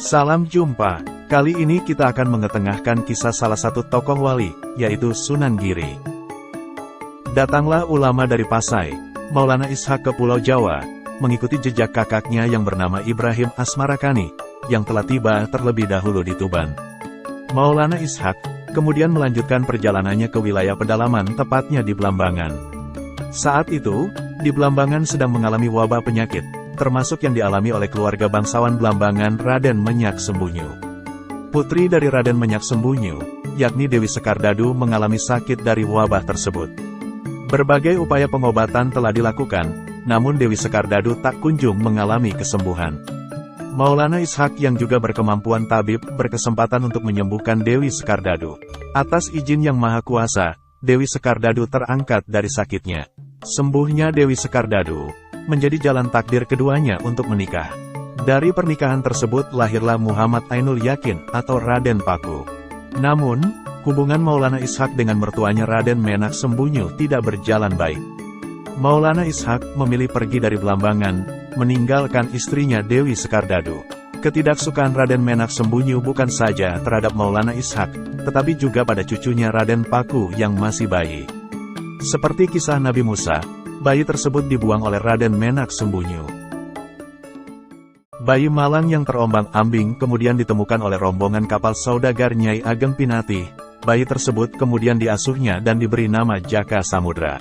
Salam jumpa, kali ini kita akan mengetengahkan kisah salah satu tokoh wali, yaitu Sunan Giri. Datanglah ulama dari Pasai, Maulana Ishaq ke Pulau Jawa, mengikuti jejak kakaknya yang bernama Ibrahim Asmarakani, yang telah tiba terlebih dahulu di Tuban. Maulana Ishaq kemudian melanjutkan perjalanannya ke wilayah pedalaman, tepatnya di Blambangan. Saat itu, di Blambangan sedang mengalami wabah penyakit, termasuk yang dialami oleh keluarga bangsawan Blambangan Raden Menyak Sembunyu. Putri dari Raden Menyak Sembunyu, yakni Dewi Sekardadu, mengalami sakit dari wabah tersebut. Berbagai upaya pengobatan telah dilakukan, namun Dewi Sekardadu tak kunjung mengalami kesembuhan. Maulana Ishaq yang juga berkemampuan tabib berkesempatan untuk menyembuhkan Dewi Sekardadu. Atas izin Yang Maha Kuasa, Dewi Sekardadu terangkat dari sakitnya. Sembuhnya Dewi Sekardadu menjadi jalan takdir keduanya untuk menikah. Dari pernikahan tersebut lahirlah Muhammad Ainul Yakin atau Raden Paku. Namun, hubungan Maulana Ishaq dengan mertuanya Raden Menak Sembunyu tidak berjalan baik. Maulana Ishaq memilih pergi dari Blambangan, meninggalkan istrinya Dewi Sekardadu. Ketidaksukaan Raden Menak Sembunyu bukan saja terhadap Maulana Ishaq, tetapi juga pada cucunya Raden Paku yang masih bayi. Seperti kisah Nabi Musa, bayi tersebut dibuang oleh Raden Menak Sembunyu. Bayi malang yang terombang-ambing kemudian ditemukan oleh rombongan kapal saudagar Nyai Ageng Pinatih. Bayi tersebut kemudian diasuhnya dan diberi nama Jaka Samudra.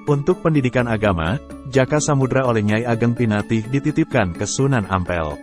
Untuk pendidikan agama, Jaka Samudra oleh Nyai Ageng Pinatih dititipkan ke Sunan Ampel.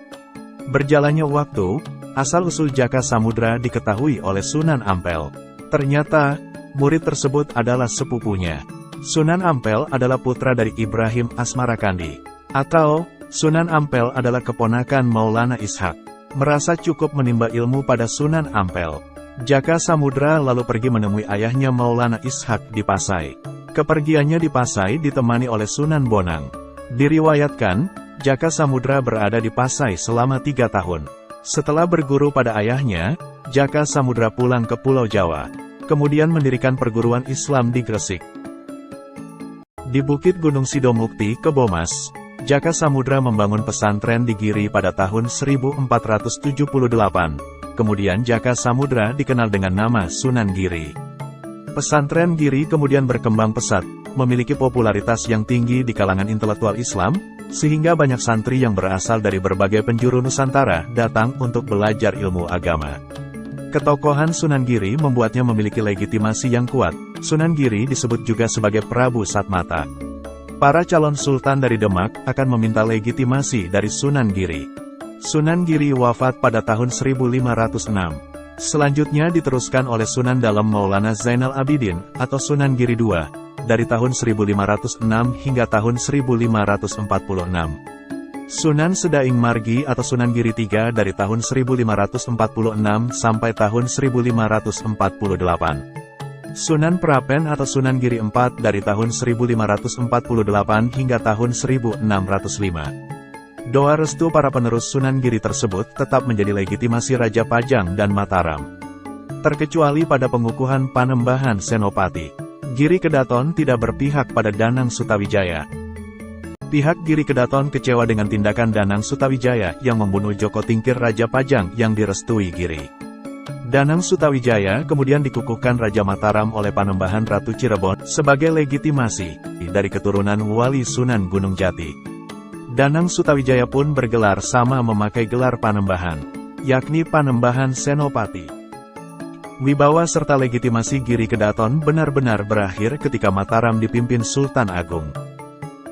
Berjalannya waktu, asal-usul Jaka Samudra diketahui oleh Sunan Ampel. Ternyata, murid tersebut adalah sepupunya. Sunan Ampel adalah putra dari Ibrahim Asmarakandi. Atau, Sunan Ampel adalah keponakan Maulana Ishaq. Merasa cukup menimba ilmu pada Sunan Ampel, Jaka Samudra lalu pergi menemui ayahnya Maulana Ishaq di Pasai. Kepergiannya di Pasai ditemani oleh Sunan Bonang. Diriwayatkan, Jaka Samudra berada di Pasai selama 3 tahun. Setelah berguru pada ayahnya, Jaka Samudra pulang ke Pulau Jawa, kemudian mendirikan perguruan Islam di Gresik. Di Bukit Gunung Sidomukti, Kebomas, Jaka Samudra membangun pesantren di Giri pada tahun 1478. Kemudian Jaka Samudra dikenal dengan nama Sunan Giri. Pesantren Giri kemudian berkembang pesat, memiliki popularitas yang tinggi di kalangan intelektual Islam, sehingga banyak santri yang berasal dari berbagai penjuru Nusantara datang untuk belajar ilmu agama. Ketokohan Sunan Giri membuatnya memiliki legitimasi yang kuat. Sunan Giri disebut juga sebagai Prabu Satmata. Para calon sultan dari Demak akan meminta legitimasi dari Sunan Giri. Sunan Giri wafat pada tahun 1506. Selanjutnya diteruskan oleh Sunan Dalem Maulana Zainal Abidin atau Sunan Giri II, dari tahun 1506 hingga tahun 1546. Sunan Sedaing Margi atau Sunan Giri III dari tahun 1546 sampai tahun 1548. Sunan Prapen atau Sunan Giri IV dari tahun 1548 hingga tahun 1605. Doa restu para penerus Sunan Giri tersebut tetap menjadi legitimasi Raja Pajang dan Mataram. Terkecuali pada pengukuhan Panembahan Senopati. Giri Kedaton tidak berpihak pada Danang Sutawijaya. Pihak Giri Kedaton kecewa dengan tindakan Danang Sutawijaya yang membunuh Joko Tingkir Raja Pajang yang direstui Giri. Danang Sutawijaya kemudian dikukuhkan Raja Mataram oleh Panembahan Ratu Cirebon sebagai legitimasi dari keturunan Wali Sunan Gunung Jati. Danang Sutawijaya pun bergelar sama memakai gelar Panembahan, yakni Panembahan Senopati. Wibawa serta legitimasi Giri Kedaton benar-benar berakhir ketika Mataram dipimpin Sultan Agung.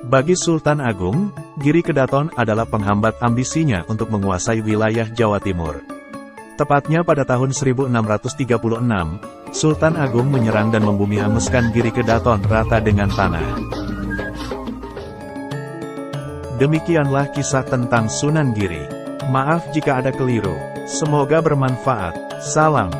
Bagi Sultan Agung, Giri Kedaton adalah penghambat ambisinya untuk menguasai wilayah Jawa Timur. Tepatnya pada tahun 1636, Sultan Agung menyerang dan membumi hanguskan Giri Kedaton rata dengan tanah. Demikianlah kisah tentang Sunan Giri. Maaf jika ada keliru. Semoga bermanfaat. Salam.